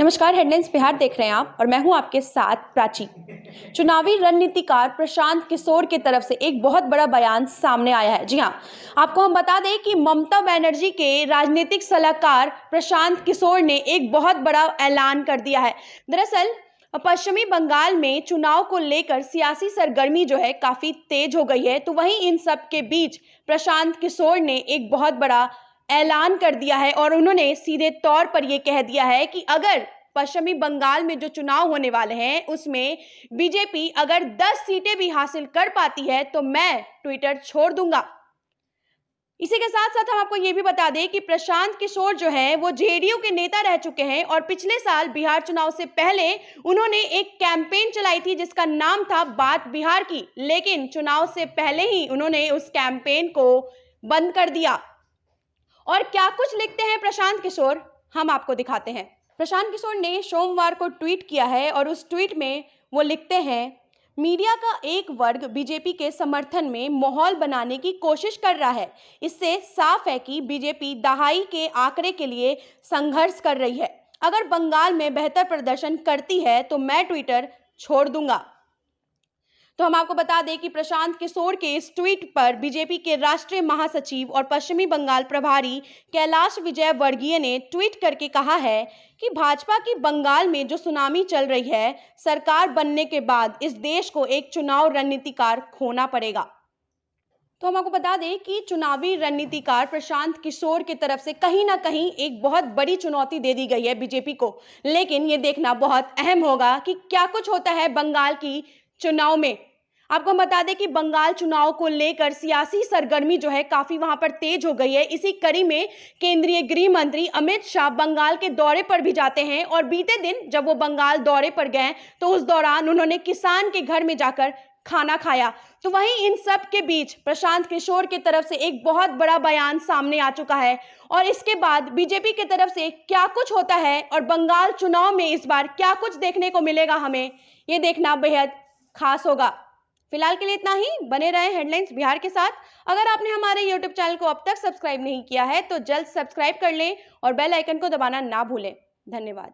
नमस्कार, हेडलाइंस बिहार देख रहे हैं आप और मैं हूं आपके साथ प्राची। चुनावी रणनीतिकार प्रशांत किशोर की तरफ से एक बहुत बड़ा बयान सामने आया है। जी हां, आपको हम बता दें कि ममता बनर्जी के राजनीतिक सलाहकार प्रशांत किशोर ने एक बहुत बड़ा ऐलान कर दिया है। दरअसल पश्चिमी बंगाल में चुनाव को लेकर सियासी सरगर्मी जो है काफी तेज हो गई है, तो वहीं इन सब के बीच प्रशांत किशोर ने एक बहुत बड़ा ऐलान कर दिया है और उन्होंने सीधे तौर पर यह कह दिया है कि अगर पश्चिमी बंगाल में जो चुनाव होने वाले हैं उसमें बीजेपी अगर 10 सीटें भी हासिल कर पाती है तो मैं ट्विटर छोड़ दूंगा। इसी के साथ साथ हम आपको ये भी बता दें कि प्रशांत किशोर जो है वो जेडीयू के नेता रह चुके हैं और पिछले साल बिहार चुनाव से पहले उन्होंने एक कैंपेन चलाई थी जिसका नाम था बात बिहार की, लेकिन चुनाव से पहले ही उन्होंने उस कैंपेन को बंद कर दिया। और क्या कुछ लिखते हैं प्रशांत किशोर, हम आपको दिखाते हैं। प्रशांत किशोर ने सोमवार को ट्वीट किया है और उस ट्वीट में वो लिखते हैं, मीडिया का एक वर्ग बीजेपी के समर्थन में माहौल बनाने की कोशिश कर रहा है। इससे साफ है कि बीजेपी दहाई के आंकड़े के लिए संघर्ष कर रही है। अगर बंगाल में बेहतर प्रदर्शन करती है तो मैं ट्विटर छोड़ दूंगा। तो हम आपको बता दें कि प्रशांत किशोर के इस ट्वीट पर बीजेपी के राष्ट्रीय महासचिव और पश्चिमी बंगाल प्रभारी कैलाश विजय वर्गीय ने ट्वीट करके कहा है कि भाजपा की बंगाल में जो सुनामी चल रही है, सरकार बनने के बाद इस देश को एक चुनाव रणनीतिकार खोना पड़ेगा। तो हम आपको बता दें कि चुनावी रणनीतिकार प्रशांत किशोर की तरफ से कहीं ना कहीं एक बहुत बड़ी चुनौती दे दी गई है बीजेपी को, लेकिन ये देखना बहुत अहम होगा कि क्या कुछ होता है बंगाल की चुनाव में। आपको हम बता दें कि बंगाल चुनाव को लेकर सियासी सरगर्मी जो है काफी वहां पर तेज हो गई है। इसी कड़ी में केंद्रीय गृह मंत्री अमित शाह बंगाल के दौरे पर भी जाते हैं और बीते दिन जब वो बंगाल दौरे पर गए तो उस दौरान उन्होंने किसान के घर में जाकर खाना खाया। तो वहीं इन सब के बीच प्रशांत किशोर की तरफ से एक बहुत बड़ा बयान सामने आ चुका है और इसके बाद बीजेपी की तरफ से क्या कुछ होता है और बंगाल चुनाव में इस बार क्या कुछ देखने को मिलेगा, हमें ये देखना बेहद खास होगा। फिलहाल के लिए इतना ही। बने रहे हेडलाइंस बिहार के साथ। अगर आपने हमारे YouTube चैनल को अब तक सब्सक्राइब नहीं किया है तो जल्द सब्सक्राइब कर लें और बेल आइकन को दबाना ना भूलें। धन्यवाद।